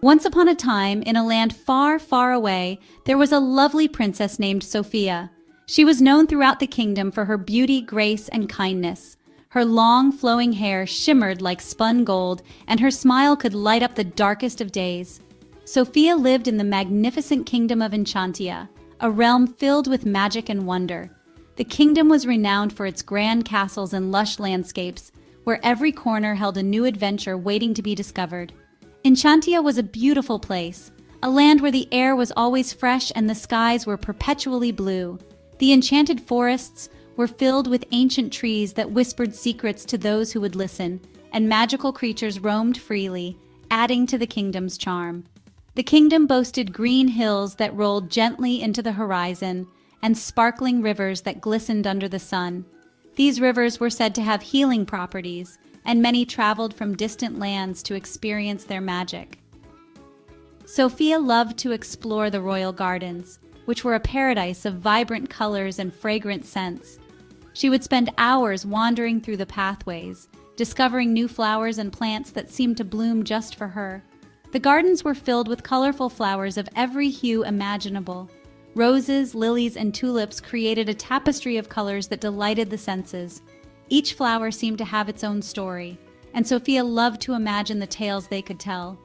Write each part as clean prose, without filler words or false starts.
Once upon a time, in a land far, far away, there was a lovely princess named Sophia. She was known throughout the kingdom for her beauty, grace, and kindness. Her long, flowing hair shimmered like spun gold, and her smile could light up the darkest of days. Sophia lived in the magnificent kingdom of Enchantia, a realm filled with magic and wonder. The kingdom was renowned for its grand castles and lush landscapes, where every corner held a new adventure waiting to be discovered. Enchantia was a beautiful place, a land where the air was always fresh and the skies were perpetually blue. The enchanted forests were filled with ancient trees that whispered secrets to those who would listen, and magical creatures roamed freely, adding to the kingdom's charm. The kingdom boasted green hills that rolled gently into the horizon, and sparkling rivers that glistened under the sun. These rivers were said to have healing properties, and many traveled from distant lands to experience their magic. Sophia loved to explore the royal gardens, which were a paradise of vibrant colors and fragrant scents. She would spend hours wandering through the pathways, discovering new flowers and plants that seemed to bloom just for her. The gardens were filled with colorful flowers of every hue imaginable. Roses, lilies, and tulips created a tapestry of colors that delighted the senses. Each flower seemed to have its own story, and Sophia loved to imagine the tales they could tell.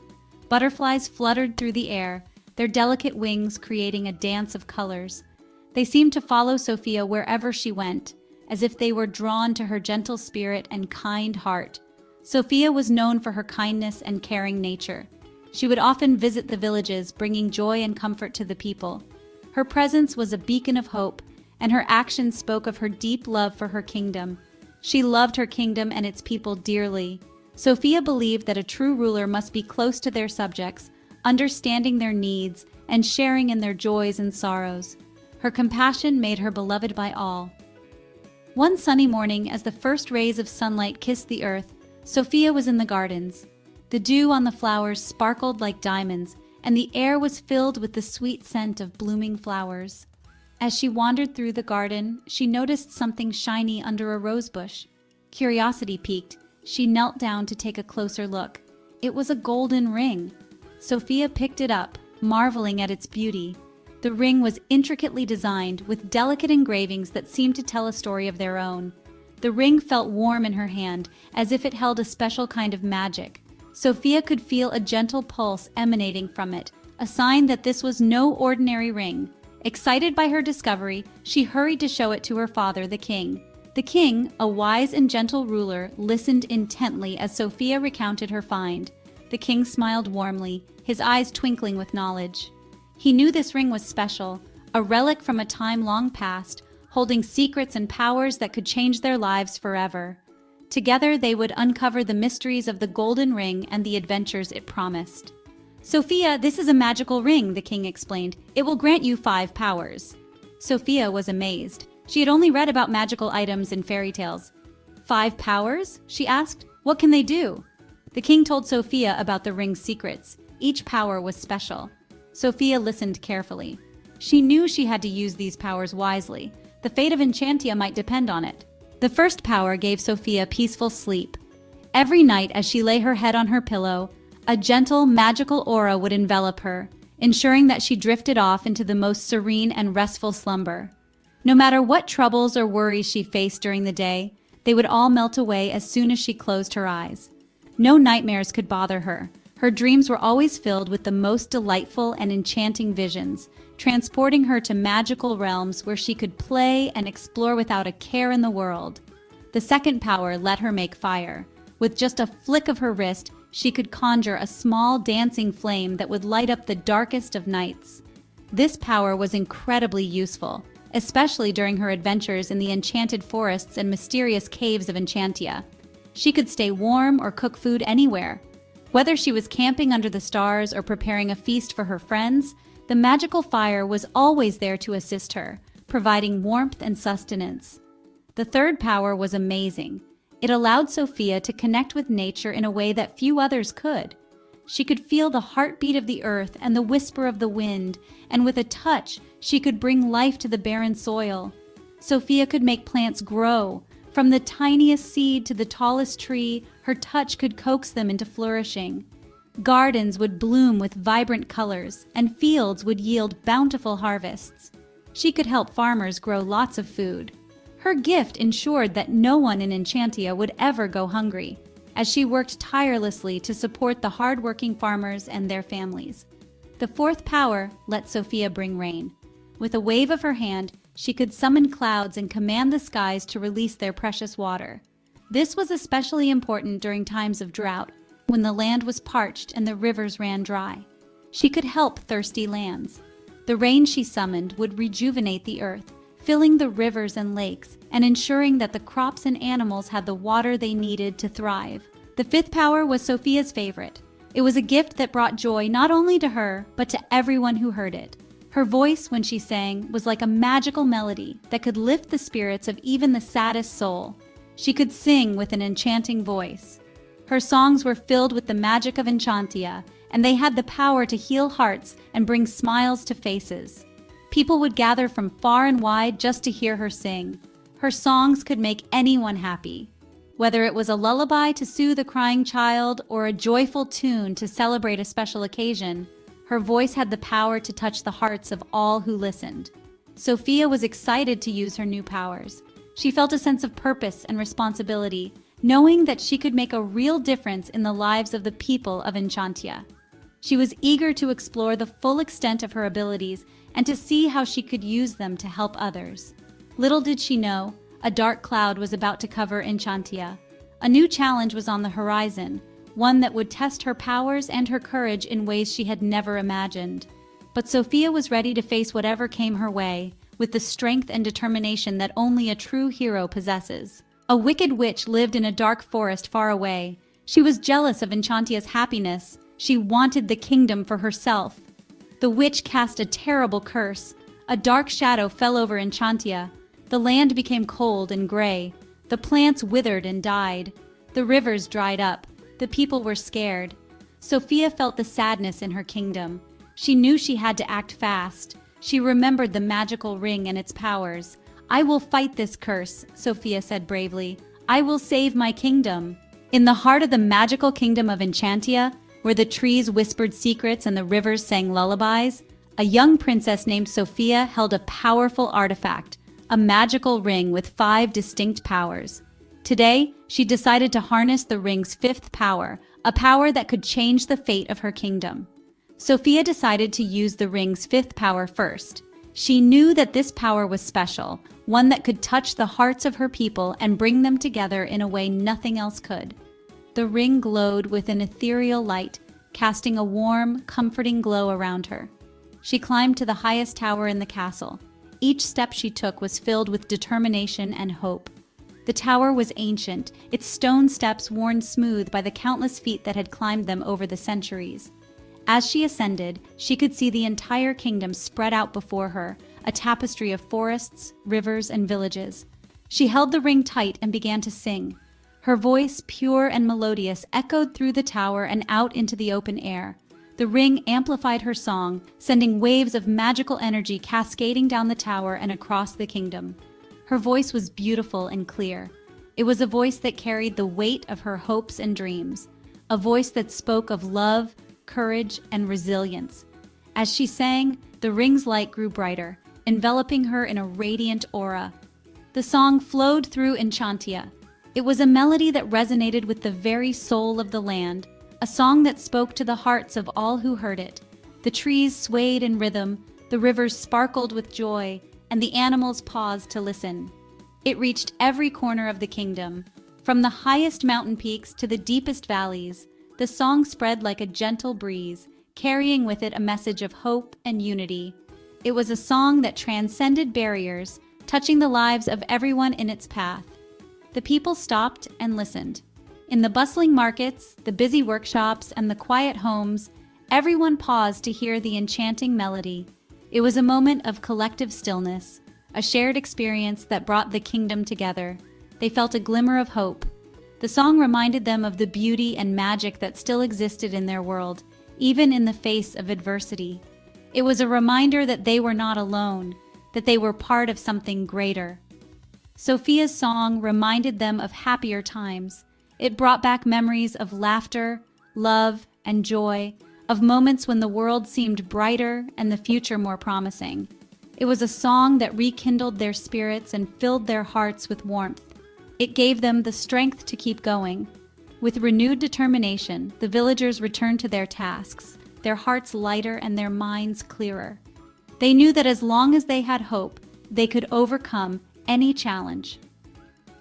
Butterflies fluttered through the air, their delicate wings creating a dance of colors. They seemed to follow Sophia wherever she went, as if they were drawn to her gentle spirit and kind heart. Sophia was known for her kindness and caring nature. She would often visit the villages, bringing joy and comfort to the people. Her presence was a beacon of hope, and her actions spoke of her deep love for her kingdom. She loved her kingdom and its people dearly. Sophia believed that a true ruler must be close to their subjects, understanding their needs and sharing in their joys and sorrows. Her compassion made her beloved by all. One sunny morning, as the first rays of sunlight kissed the earth, Sophia was in the gardens. The dew on the flowers sparkled like diamonds, and the air was filled with the sweet scent of blooming flowers. As she wandered through the garden, she noticed something shiny under a rose bush. Curiosity piqued, she knelt down to take a closer look. It was a golden ring. Sophia picked it up, marveling at its beauty. The ring was intricately designed, with delicate engravings that seemed to tell a story of their own. The ring felt warm in her hand, as if it held a special kind of magic. Sophia could feel a gentle pulse emanating from it, a sign that this was no ordinary ring. Excited by her discovery, she hurried to show it to her father, the king. The king, a wise and gentle ruler, listened intently as Sophia recounted her find. The king smiled warmly, his eyes twinkling with knowledge. He knew this ring was special, a relic from a time long past, holding secrets and powers that could change their lives forever. Together they would uncover the mysteries of the golden ring and the adventures it promised. "Sophia, this is a magical ring," the king explained. "It will grant you 5 powers." Sophia was amazed. She had only read about magical items in fairy tales. 5 powers? She asked. "What can they do?" The king told Sophia about the ring's secrets. Each power was special. Sophia listened carefully. She knew she had to use these powers wisely. The fate of Enchantia might depend on it. The first power gave Sophia peaceful sleep. Every night as she lay her head on her pillow, a gentle, magical aura would envelop her, ensuring that she drifted off into the most serene and restful slumber. No matter what troubles or worries she faced during the day, they would all melt away as soon as she closed her eyes. No nightmares could bother her. Her dreams were always filled with the most delightful and enchanting visions, transporting her to magical realms where she could play and explore without a care in the world. The second power let her make fire. With just a flick of her wrist, she could conjure a small dancing flame that would light up the darkest of nights. This power was incredibly useful, especially during her adventures in the enchanted forests and mysterious caves of Enchantia. She could stay warm or cook food anywhere. Whether she was camping under the stars or preparing a feast for her friends, the magical fire was always there to assist her, providing warmth and sustenance. The third power was amazing. It allowed Sophia to connect with nature in a way that few others could. She could feel the heartbeat of the earth and the whisper of the wind, and with a touch, she could bring life to the barren soil. Sophia could make plants grow. From the tiniest seed to the tallest tree, her touch could coax them into flourishing. Gardens would bloom with vibrant colors, and fields would yield bountiful harvests. She could help farmers grow lots of food. Her gift ensured that no one in Enchantia would ever go hungry, as she worked tirelessly to support the hard-working farmers and their families. The fourth power let Sophia bring rain. With a wave of her hand, she could summon clouds and command the skies to release their precious water. This was especially important during times of drought, when the land was parched and the rivers ran dry. She could help thirsty lands. The rain she summoned would rejuvenate the earth, filling the rivers and lakes, and ensuring that the crops and animals had the water they needed to thrive. The fifth power was Sophia's favorite. It was a gift that brought joy not only to her, but to everyone who heard it. Her voice, when she sang, was like a magical melody that could lift the spirits of even the saddest soul. She could sing with an enchanting voice. Her songs were filled with the magic of Enchantia, and they had the power to heal hearts and bring smiles to faces. People would gather from far and wide just to hear her sing. Her songs could make anyone happy. Whether it was a lullaby to soothe a crying child or a joyful tune to celebrate a special occasion, her voice had the power to touch the hearts of all who listened. Sophia was excited to use her new powers. She felt a sense of purpose and responsibility, knowing that she could make a real difference in the lives of the people of Enchantia. She was eager to explore the full extent of her abilities and to see how she could use them to help others. Little did she know, a dark cloud was about to cover Enchantia. A new challenge was on the horizon, one that would test her powers and her courage in ways she had never imagined. But Sophia was ready to face whatever came her way, with the strength and determination that only a true hero possesses. A wicked witch lived in a dark forest far away. She was jealous of Enchantia's happiness. She wanted the kingdom for herself. The witch cast a terrible curse. A dark shadow fell over Enchantia. The land became cold and gray. The plants withered and died. The rivers dried up. The people were scared. Sophia felt the sadness in her kingdom. She knew she had to act fast. She remembered the magical ring and its powers. "I will fight this curse," Sophia said bravely. "I will save my kingdom." In the heart of the magical kingdom of Enchantia, where the trees whispered secrets and the rivers sang lullabies, a young princess named Sophia held a powerful artifact, a magical ring with 5 distinct powers. Today, she decided to harness the ring's 5th power, a power that could change the fate of her kingdom. Sophia decided to use the ring's 5th power first. She knew that this power was special, one that could touch the hearts of her people and bring them together in a way nothing else could. The ring glowed with an ethereal light, casting a warm, comforting glow around her. She climbed to the highest tower in the castle. Each step she took was filled with determination and hope. The tower was ancient, its stone steps worn smooth by the countless feet that had climbed them over the centuries. As she ascended, she could see the entire kingdom spread out before her, a tapestry of forests, rivers, and villages. She held the ring tight and began to sing. Her voice, pure and melodious, echoed through the tower and out into the open air. The ring amplified her song, sending waves of magical energy cascading down the tower and across the kingdom. Her voice was beautiful and clear. It was a voice that carried the weight of her hopes and dreams, a voice that spoke of love, courage, and resilience. As she sang, the ring's light grew brighter, enveloping her in a radiant aura. The song flowed through Enchantia. It was a melody that resonated with the very soul of the land, a song that spoke to the hearts of all who heard it. The trees swayed in rhythm, the rivers sparkled with joy, and the animals paused to listen. It reached every corner of the kingdom. From the highest mountain peaks to the deepest valleys, the song spread like a gentle breeze, carrying with it a message of hope and unity. It was a song that transcended barriers, touching the lives of everyone in its path. The people stopped and listened. In the bustling markets, the busy workshops, and the quiet homes, everyone paused to hear the enchanting melody. It was a moment of collective stillness, a shared experience that brought the kingdom together. They felt a glimmer of hope. The song reminded them of the beauty and magic that still existed in their world, even in the face of adversity. It was a reminder that they were not alone, that they were part of something greater. Sophia's song reminded them of happier times. It brought back memories of laughter, love, and joy, of moments when the world seemed brighter and the future more promising. It was a song that rekindled their spirits and filled their hearts with warmth. It gave them the strength to keep going. With renewed determination, the villagers returned to their tasks, their hearts lighter and their minds clearer. They knew that as long as they had hope, they could overcome any challenge.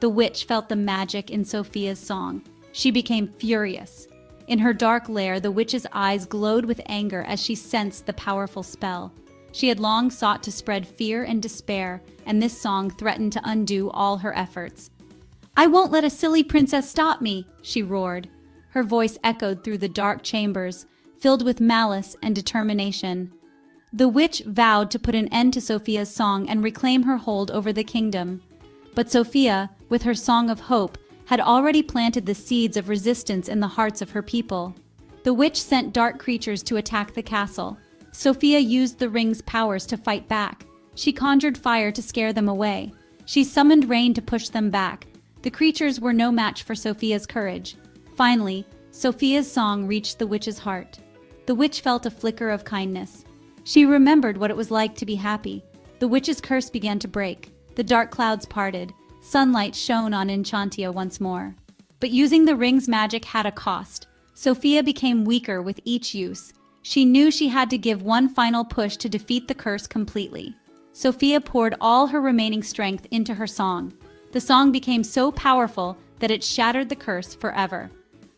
The witch felt the magic in Sophia's song. She became furious. In her dark lair, the witch's eyes glowed with anger as she sensed the powerful spell. She had long sought to spread fear and despair, and this song threatened to undo all her efforts. "I won't let a silly princess stop me," she roared. Her voice echoed through the dark chambers, filled with malice and determination. The witch vowed to put an end to Sophia's song and reclaim her hold over the kingdom. But Sophia, with her song of hope, had already planted the seeds of resistance in the hearts of her people. The witch sent dark creatures to attack the castle. Sophia used the ring's powers to fight back. She conjured fire to scare them away. She summoned rain to push them back. The creatures were no match for Sophia's courage. Finally, Sophia's song reached the witch's heart. The witch felt a flicker of kindness. She remembered what it was like to be happy. The witch's curse began to break. The dark clouds parted. Sunlight shone on Enchantia once more. But using the ring's magic had a cost. Sophia became weaker with each use. She knew she had to give one final push to defeat the curse completely. Sophia poured all her remaining strength into her song. The song became so powerful that it shattered the curse forever.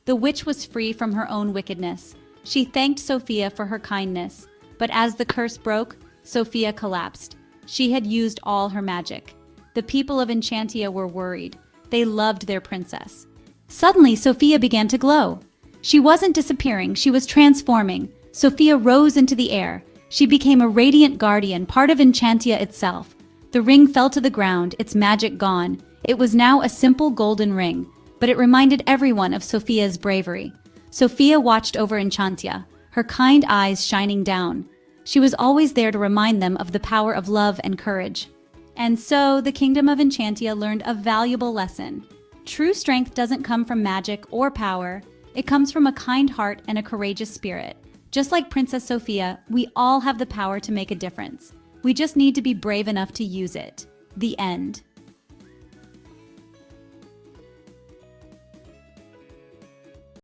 The witch was free from her own wickedness. She thanked Sophia for her kindness. But as the curse broke, Sophia collapsed. She had used all her magic. The people of Enchantia were worried. They loved their princess. Suddenly, Sophia began to glow. She wasn't disappearing, she was transforming. Sophia rose into the air. She became a radiant guardian, part of Enchantia itself. The ring fell to the ground, its magic gone. It was now a simple golden ring, but it reminded everyone of Sophia's bravery. Sophia watched over Enchantia, her kind eyes shining down. She was always there to remind them of the power of love and courage. And so, the kingdom of Enchantia learned a valuable lesson. True strength doesn't come from magic or power. It comes from a kind heart and a courageous spirit. Just like Princess Sophia, we all have the power to make a difference. We just need to be brave enough to use it. The end.